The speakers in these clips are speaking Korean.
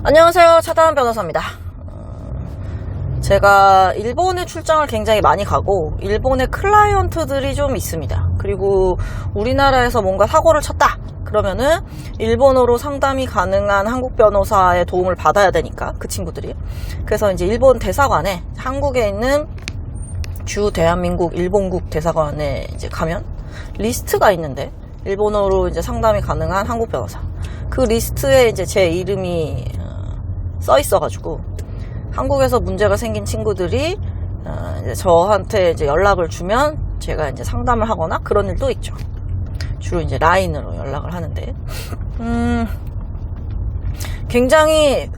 안녕하세요. 차다은 변호사입니다. 제가 일본에 출장을 굉장히 많이 가고 일본의 클라이언트들이 좀 있습니다. 그리고 우리나라에서 뭔가 사고를 쳤다 그러면은 일본어로 상담이 가능한 한국 변호사의 도움을 받아야 되니까 그 친구들이. 그래서 이제 일본 대사관에 한국에 있는 주 대한민국 일본국 대사관에 이제 가면 리스트가 있는데 일본어로 이제 상담이 가능한 한국 변호사. 그 리스트에 이제 제 이름이 써 있어가지고 한국에서 문제가 생긴 친구들이 이제 저한테 이제 연락을 주면 제가 이제 상담을 하거나 그런 일도 있죠. 주로 이제 라인으로 연락을 하는데 굉장히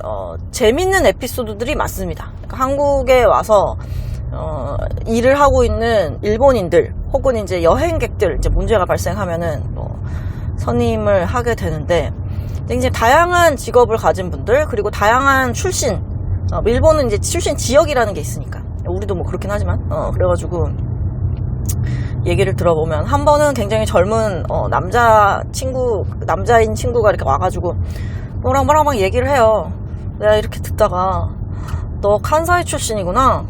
재밌는 에피소드들이 많습니다. 그러니까 한국에 와서 일을 하고 있는 일본인들 혹은 이제 여행객들 이제 문제가 발생하면은 선임을 하게 되는데 이제 다양한 직업을 가진 분들 그리고 다양한 출신 일본은 이제 출신 지역이라는 게 있으니까 우리도 뭐 그렇긴 하지만 그래가지고 얘기를 들어보면 한 번은 굉장히 젊은 남자인 친구가 이렇게 와가지고 뭐랑 막 얘기를 해요. 내가 이렇게 듣다가 너 칸사이 출신이구나.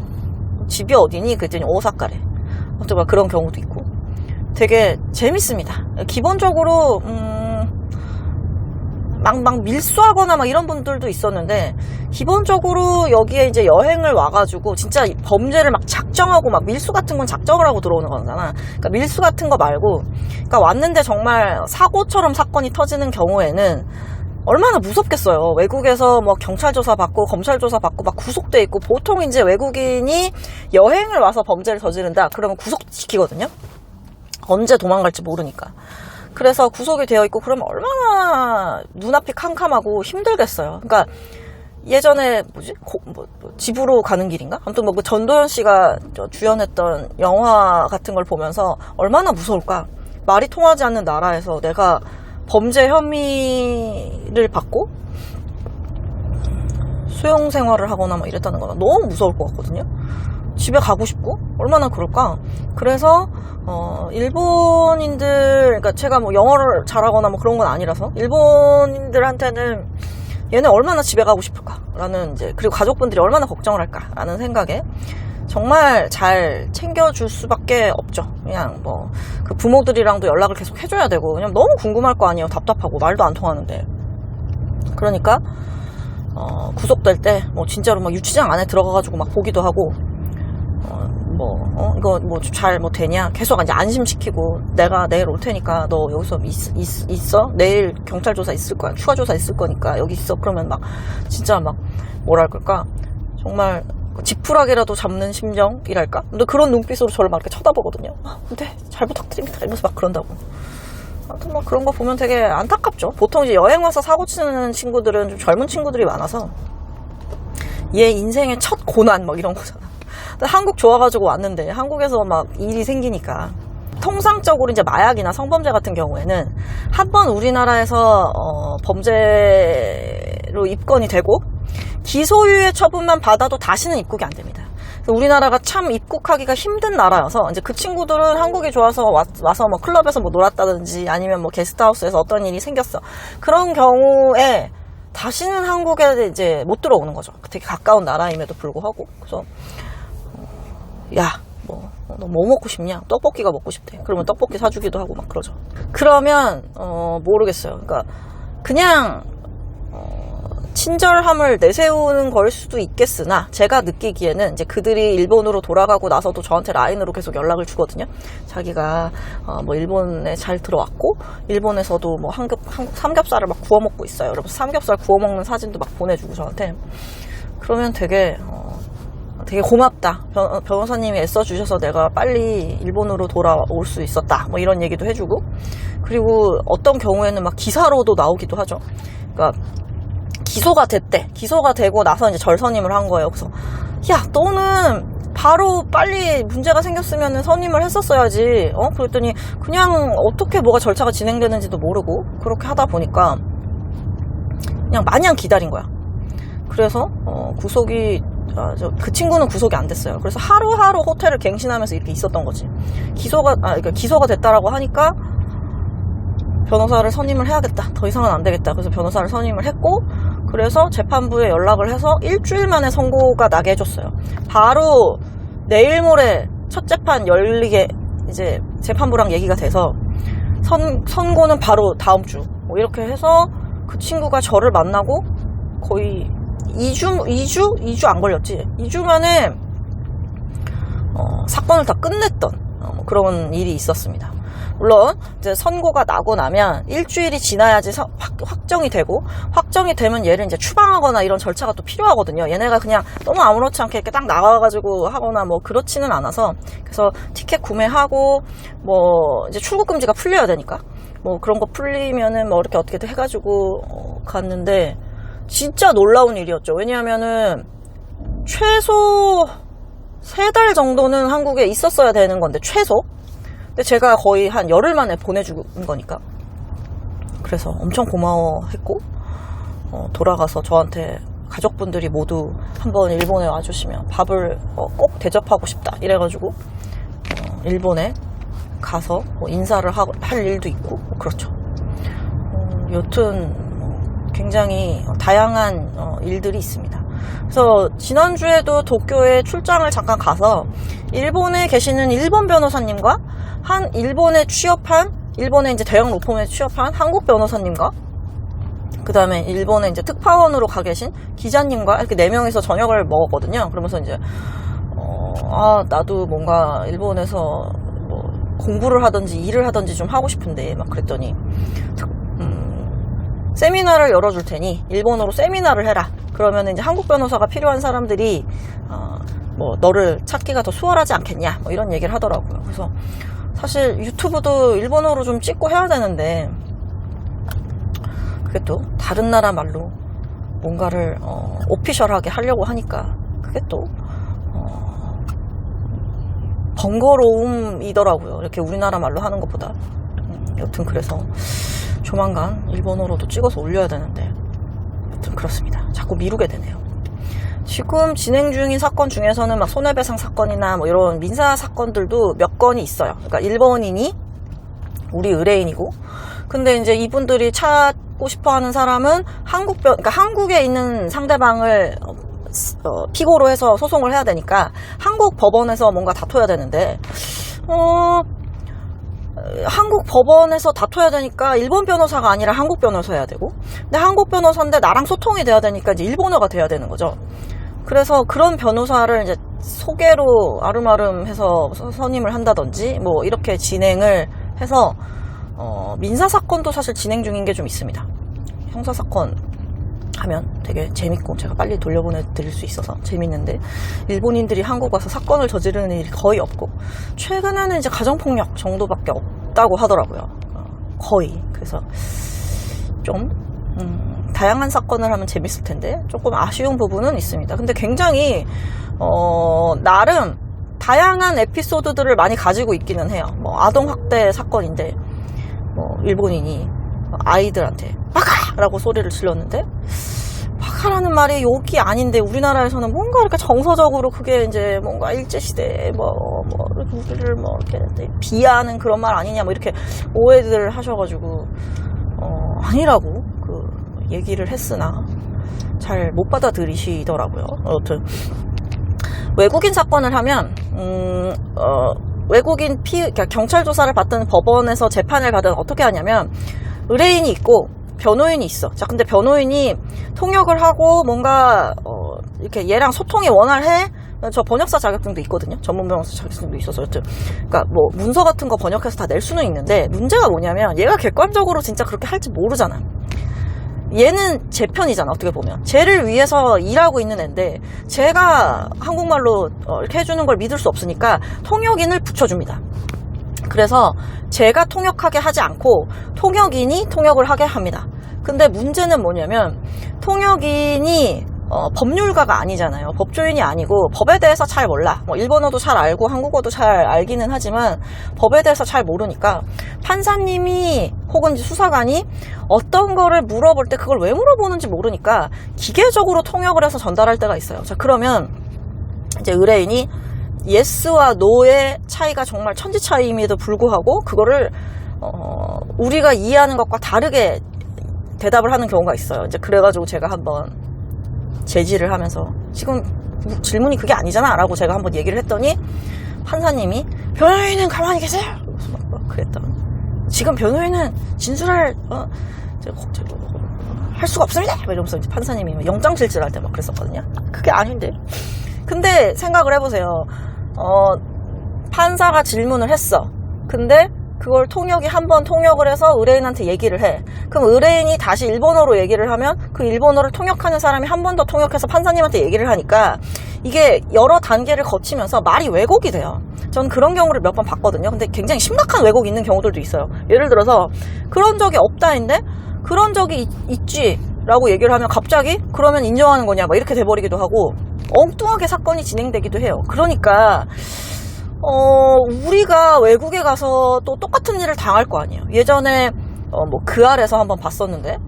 집이 어디니? 그랬더니 오사카래. 또 막 그런 경우도 있고 되게 재밌습니다. 기본적으로 막 밀수하거나 막 이런 분들도 있었는데 기본적으로 여기에 이제 여행을 와가지고 진짜 범죄를 막 작정하고 막 밀수 같은 건 작정을 하고 들어오는 거잖아. 그러니까 밀수 같은 거 말고 그러니까 왔는데 정말 사고처럼 사건이 터지는 경우에는 얼마나 무섭겠어요. 외국에서 뭐 경찰 조사 받고 검찰 조사 받고 막 구속돼 있고 보통 이제 외국인이 여행을 와서 범죄를 저지른다 그러면 구속시키거든요. 언제 도망갈지 모르니까. 그래서 구속이 되어 있고 그러면 얼마나 눈앞이 캄캄하고 힘들겠어요. 그러니까 예전에 집으로 가는 길인가? 아무튼 뭐 그 전도연 씨가 주연했던 영화 같은 걸 보면서 얼마나 무서울까? 말이 통하지 않는 나라에서 내가 범죄 혐의를 받고 수용 생활을 하거나 막 이랬다는 거는 너무 무서울 것 같거든요. 집에 가고 싶고 얼마나 그럴까? 그래서 일본인들 그러니까 제가 뭐 영어를 잘하거나 뭐 그런 건 아니라서 일본인들한테는 얘네 얼마나 집에 가고 싶을까라는 이제 그리고 가족분들이 얼마나 걱정을 할까라는 생각에 정말 잘 챙겨줄 수밖에 없죠. 그냥 뭐 그 부모들이랑도 연락을 계속 해줘야 되고 그냥 너무 궁금할 거 아니에요. 답답하고 말도 안 통하는데. 그러니까 구속될 때 뭐 진짜로 막 유치장 안에 들어가가지고 막 보기도 하고 이거 뭐 잘 뭐 되냐 계속 이제 안심시키고 내가 내일 올 테니까 너 여기서 있어 내일 경찰 조사 있을 거야 추가 조사 있을 거니까 여기 있어 그러면 막 진짜 막 뭐랄까 정말 지푸라기라도 잡는 심정이랄까 근데 그런 눈빛으로 저를 막 이렇게 쳐다보거든요. 근데 잘 부탁드립니다 이러면서 막 그런다고. 아무튼 뭐 그런 거 보면 되게 안타깝죠. 보통 이제 여행 와서 사고 치는 친구들은 좀 젊은 친구들이 많아서 얘 인생의 첫 고난 막 이런 거잖아. 한국 좋아가지고 왔는데 한국에서 막 일이 생기니까 통상적으로 이제 마약이나 성범죄 같은 경우에는 한번 우리나라에서 범죄로 입건이 되고 기소유예 처분만 받아도 다시는 입국이 안 됩니다. 우리나라가 참 입국하기가 힘든 나라여서 이제 그 친구들은 한국이 좋아서 와서 뭐 클럽에서 뭐 놀았다든지 아니면 뭐 게스트하우스에서 어떤 일이 생겼어. 그런 경우에 다시는 한국에 이제 못 들어오는 거죠. 되게 가까운 나라임에도 불구하고. 그래서 야, 너 뭐 먹고 싶냐? 떡볶이가 먹고 싶대. 그러면 떡볶이 사주기도 하고 막 그러죠. 그러면 모르겠어요. 그러니까 그냥 친절함을 내세우는 걸 수도 있겠으나 제가 느끼기에는 이제 그들이 일본으로 돌아가고 나서도 저한테 라인으로 계속 연락을 주거든요. 자기가 뭐 일본에 잘 들어왔고 일본에서도 뭐 한국 삼겹살을 막 구워 먹고 있어요. 여러분 삼겹살 구워 먹는 사진도 막 보내주고 저한테. 그러면 되게 고맙다. 변호사님이 애써주셔서 내가 빨리 일본으로 돌아올 수 있었다. 뭐 이런 얘기도 해주고. 그리고 어떤 경우에는 막 기사로도 나오기도 하죠. 그러니까 기소가 됐대. 기소가 되고 나서 이제 절선임을 한 거예요. 그래서 야, 너는 바로 빨리 문제가 생겼으면 선임을 했었어야지. 그랬더니 그냥 어떻게 뭐가 절차가 진행되는지도 모르고 그렇게 하다 보니까 그냥 마냥 기다린 거야. 그래서 구속이 그 친구는 구속이 안 됐어요. 그래서 하루하루 호텔을 갱신하면서 이렇게 있었던 거지. 그러니까 기소가 됐다라고 하니까 변호사를 선임을 해야겠다. 더 이상은 안 되겠다. 그래서 변호사를 선임을 했고 그래서 재판부에 연락을 해서 일주일 만에 선고가 나게 해줬어요. 바로 내일 모레 첫 재판 열리게 이제 재판부랑 얘기가 돼서 선고는 바로 다음 주 뭐 이렇게 해서 그 친구가 저를 만나고 거의 2주 안 걸렸지. 2주 만에 사건을 다 끝냈던 그런 일이 있었습니다. 물론 이제 선고가 나고 나면 일주일이 지나야지 확정이 되고, 확정이 되면 얘를 이제 추방하거나 이런 절차가 또 필요하거든요. 얘네가 그냥 너무 아무렇지 않게 이렇게 딱 나가가지고 하거나 뭐 그렇지는 않아서, 그래서 티켓 구매하고 뭐 이제 출국 금지가 풀려야 되니까 뭐 그런 거 풀리면은 뭐 이렇게 어떻게든 해가지고 갔는데 진짜 놀라운 일이었죠. 왜냐하면은 최소 3달 정도는 한국에 있었어야 되는 건데, 최소. 근데 제가 거의 한 열흘 만에 보내준 거니까. 그래서 엄청 고마워했고, 돌아가서 저한테 가족분들이 모두 한번 일본에 와주시면 밥을 꼭 대접하고 싶다 이래가지고 일본에 가서 뭐 인사를 할 일도 있고, 그렇죠. 여튼 굉장히 다양한 일들이 있습니다. 그래서 지난주에도 도쿄에 출장을 잠깐 가서 일본에 계시는 일본 변호사님과 한 일본에 이제 대형 로펌에 취업한 한국 변호사님과 그 다음에 일본에 이제 특파원으로 가 계신 기자님과 이렇게 4명이서 저녁을 먹었거든요. 그러면서 이제 나도 뭔가 일본에서 뭐 공부를 하든지 일을 하든지 좀 하고 싶은데 막 그랬더니 세미나를 열어줄 테니 일본어로 세미나를 해라. 그러면 이제 한국 변호사가 필요한 사람들이 뭐 너를 찾기가 더 수월하지 않겠냐, 뭐 이런 얘기를 하더라고요. 그래서 사실 유튜브도 일본어로 좀 찍고 해야 되는데 그게 또 다른 나라 말로 뭔가를 오피셜하게 하려고 하니까 그게 또 번거로움이더라고요. 이렇게 우리나라 말로 하는 것보다. 여튼 그래서 조만간 일본어로도 찍어서 올려야 되는데 여튼 그렇습니다. 자꾸 미루게 되네요. 지금 진행 중인 사건 중에서는 막 손해배상 사건이나 뭐 이런 민사 사건들도 몇 건이 있어요. 그러니까 일본인이 우리 의뢰인이고, 근데 이제 이분들이 찾고 싶어 하는 사람은 그러니까 한국에 있는 상대방을 피고로 해서 소송을 해야 되니까 한국 법원에서 뭔가 다퉈야 되는데, 한국 법원에서 다퉈야 되니까 일본 변호사가 아니라 한국 변호사 해야 되고, 근데 한국 변호사인데 나랑 소통이 돼야 되니까 이제 일본어가 돼야 되는 거죠. 그래서 그런 변호사를 이제 소개로 아름아름 해서 선임을 한다든지 뭐 이렇게 진행을 해서 민사사건도 사실 진행 중인 게 좀 있습니다. 형사사건 하면 되게 재밌고 제가 빨리 돌려보내드릴 수 있어서 재밌는데, 일본인들이 한국 와서 사건을 저지르는 일이 거의 없고 최근에는 이제 가정폭력 정도밖에 없다고 하더라고요. 거의. 그래서 좀 다양한 사건을 하면 재밌을 텐데 조금 아쉬운 부분은 있습니다. 근데 굉장히 나름 다양한 에피소드들을 많이 가지고 있기는 해요. 뭐 아동학대 사건인데 뭐 일본인이 아이들한테 바카라고 소리를 질렀는데, 바카라는 말이 욕이 아닌데 우리나라에서는 뭔가 이렇게 정서적으로 그게 이제 뭔가 일제시대에 뭐 우리를 뭐 이렇게 비하하는 그런 말 아니냐 뭐 이렇게 오해들 하셔가지고 아니라고 그 얘기를 했으나 잘 못 받아들이시더라고요. 여튼 외국인 사건을 하면 외국인 그러니까 경찰 조사를 받든 법원에서 재판을 받든 어떻게 하냐면 의뢰인이 있고 변호인이 있어. 자, 근데 변호인이 통역을 하고 뭔가 이렇게 얘랑 소통이 원활해. 저 번역사 자격증도 있거든요. 전문 번역사 자격증도 있어서 여튼 그러니까 뭐 문서 같은 거 번역해서 다 낼 수는 있는데, 문제가 뭐냐면 얘가 객관적으로 진짜 그렇게 할지 모르잖아. 얘는 제 편이잖아. 어떻게 보면 쟤를 위해서 일하고 있는 애인데 제가 한국말로 이렇게 해주는 걸 믿을 수 없으니까 통역인을 붙여줍니다. 그래서 제가 통역하게 하지 않고 통역인이 통역을 하게 합니다. 근데 문제는 뭐냐면 통역인이 법률가가 아니잖아요. 법조인이 아니고 법에 대해서 잘 몰라. 뭐 일본어도 잘 알고 한국어도 잘 알기는 하지만 법에 대해서 잘 모르니까 판사님이 혹은 수사관이 어떤 거를 물어볼 때 그걸 왜 물어보는지 모르니까 기계적으로 통역을 해서 전달할 때가 있어요. 자, 그러면 이제 의뢰인이 예스와 노의 차이가 정말 천지 차이임에도 불구하고 그거를 우리가 이해하는 것과 다르게 대답을 하는 경우가 있어요. 이제 그래가지고 제가 한번 제지를 하면서 지금 질문이 그게 아니잖아 라고 제가 한번 얘기를 했더니 판사님이 변호인은 가만히 계세요. 막 그랬다. 지금 변호인은 진술할 할 수가 없습니다. 이러면서 이제 판사님이 영장실질할 때 막 그랬었거든요. 그게 아닌데. 근데 생각을 해보세요. 판사가 질문을 했어. 근데 그걸 통역이 한 번 통역을 해서 의뢰인한테 얘기를 해. 그럼 의뢰인이 다시 일본어로 얘기를 하면 그 일본어를 통역하는 사람이 한 번 더 통역해서 판사님한테 얘기를 하니까 이게 여러 단계를 거치면서 말이 왜곡이 돼요. 전 그런 경우를 몇 번 봤거든요. 근데 굉장히 심각한 왜곡이 있는 경우들도 있어요. 예를 들어서 그런 적이 없다인데 그런 적이 있지 라고 얘기를 하면 갑자기 그러면 인정하는 거냐 막 이렇게 돼버리기도 하고 엉뚱하게 사건이 진행되기도 해요. 그러니까 우리가 외국에 가서 또 똑같은 일을 당할 거 아니에요. 예전에 뭐 그 아래서 한번 봤었는데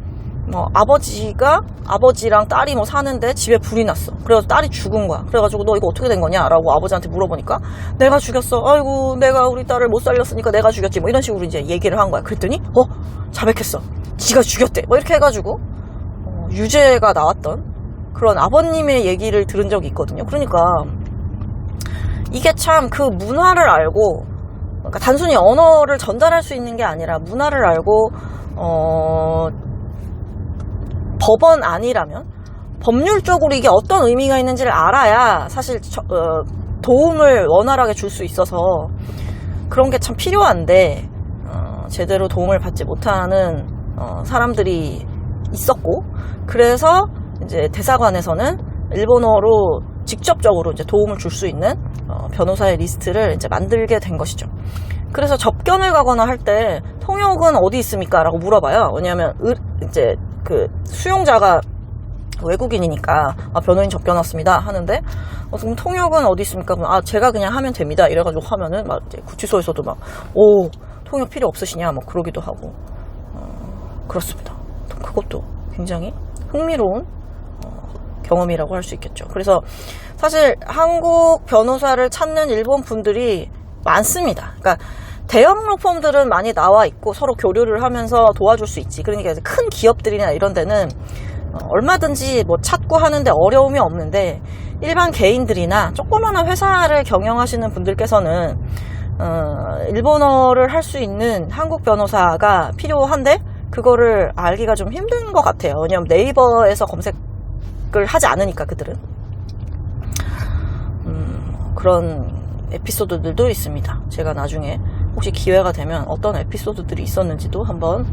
아버지랑 딸이 뭐 사는데 집에 불이 났어. 그래서 딸이 죽은 거야. 그래가지고 너 이거 어떻게 된 거냐 라고 아버지한테 물어보니까 내가 죽였어. 아이고 내가 우리 딸을 못 살렸으니까 내가 죽였지. 뭐 이런 식으로 이제 얘기를 한 거야. 그랬더니 자백했어. 지가 죽였대. 뭐 이렇게 해가지고 유죄가 나왔던 그런 아버님의 얘기를 들은 적이 있거든요. 그러니까 이게 참 그 문화를 알고, 그러니까 단순히 언어를 전달할 수 있는 게 아니라 문화를 알고 법원 아니라면 법률적으로 이게 어떤 의미가 있는지를 알아야 사실 도움을 원활하게 줄 수 있어서 그런 게 참 필요한데 제대로 도움을 받지 못하는 사람들이 있었고, 그래서 이제 대사관에서는 일본어로 직접적으로 이제 도움을 줄 수 있는 변호사의 리스트를 이제 만들게 된 것이죠. 그래서 접견을 가거나 할 때 통역은 어디 있습니까? 라고 물어봐요. 왜냐하면 이제 그 수용자가 외국인이니까 변호인 접견 왔습니다 하는데 그럼 통역은 어디 있습니까? 그럼 제가 그냥 하면 됩니다. 이래가지고 하면은 막 이제 구치소에서도 막 통역 필요 없으시냐 뭐 그러기도 하고 그렇습니다. 그것도 굉장히 흥미로운 경험이라고 할 수 있겠죠. 그래서 사실 한국 변호사를 찾는 일본 분들이 많습니다. 그러니까 대형 로펌들은 많이 나와 있고 서로 교류를 하면서 도와줄 수 있지. 그러니까 이제 큰 기업들이나 이런 데는 얼마든지 뭐 찾고 하는데 어려움이 없는데 일반 개인들이나 조그마한 회사를 경영하시는 분들께서는 일본어를 할 수 있는 한국 변호사가 필요한데 그거를 알기가 좀 힘든 것 같아요. 왜냐면 네이버에서 검색을 하지 않으니까 그들은. 그런 에피소드들도 있습니다. 제가 나중에 혹시 기회가 되면 어떤 에피소드들이 있었는지도 한번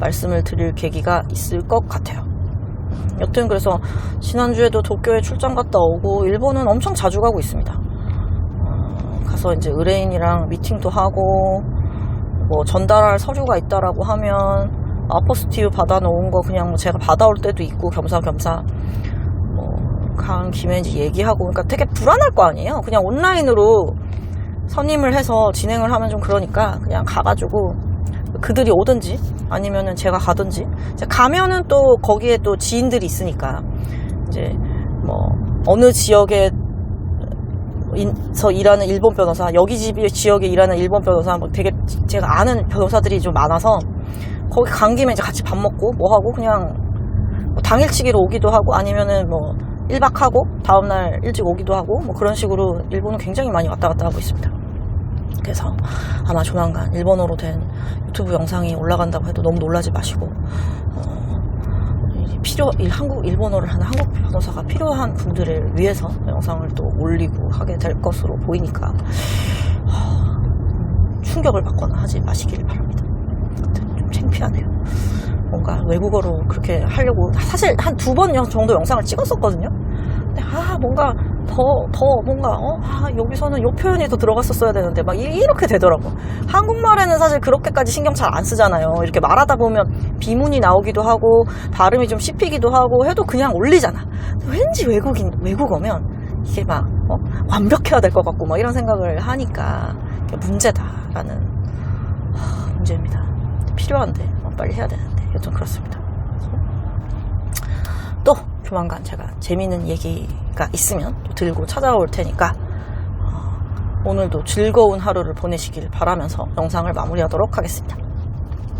말씀을 드릴 계기가 있을 것 같아요. 여튼 그래서 지난주에도 도쿄에 출장 갔다 오고 일본은 엄청 자주 가고 있습니다. 가서 이제 의뢰인이랑 미팅도 하고 뭐 전달할 서류가 있다라고 하면 아포스티유 받아놓은 거 그냥 뭐 제가 받아올 때도 있고 겸사겸사 간 김에 이제 얘기하고, 그러니까 되게 불안할 거 아니에요. 그냥 온라인으로 선임을 해서 진행을 하면 좀 그러니까 그냥 가가지고 그들이 오든지 아니면은 제가 가든지, 가면은 또 거기에 또 지인들이 있으니까 이제 뭐 어느 지역에서 일하는 일본 변호사, 여기 지역에 일하는 일본 변호사, 뭐 되게 제가 아는 변호사들이 좀 많아서 거기 간 김에 이제 같이 밥 먹고 뭐 하고 그냥 뭐 당일치기로 오기도 하고 아니면은 뭐 1박 하고 다음날 일찍 오기도 하고 뭐 그런 식으로 일본은 굉장히 많이 왔다 갔다 하고 있습니다. 그래서 아마 조만간 일본어로 된 유튜브 영상이 올라간다고 해도 너무 놀라지 마시고 일본어를 하는 한국 변호사가 필요한 분들을 위해서 영상을 또 올리고 하게 될 것으로 보이니까 충격을 받거나 하지 마시길 바랍니다. 좀 창피하네요. 뭔가 외국어로 그렇게 하려고 사실 한 2번 정도 영상을 찍었었거든요. 근데 뭔가 뭔가 여기서는 요 표현이 더 들어갔었어야 되는데 막 이렇게 되더라고. 한국말에는 사실 그렇게까지 신경 잘 안 쓰잖아요. 이렇게 말하다 보면 비문이 나오기도 하고 발음이 좀 씹히기도 하고 해도 그냥 올리잖아. 왠지 외국어면 이게 막 완벽해야 될 것 같고 막 이런 생각을 하니까 문제다라는 문제입니다. 필요한데 빨리 해야 되는데 여튼 그렇습니다. 또 조만간 제가 재미있는 얘기가 있으면 또 들고 찾아올 테니까 오늘도 즐거운 하루를 보내시길 바라면서 영상을 마무리하도록 하겠습니다.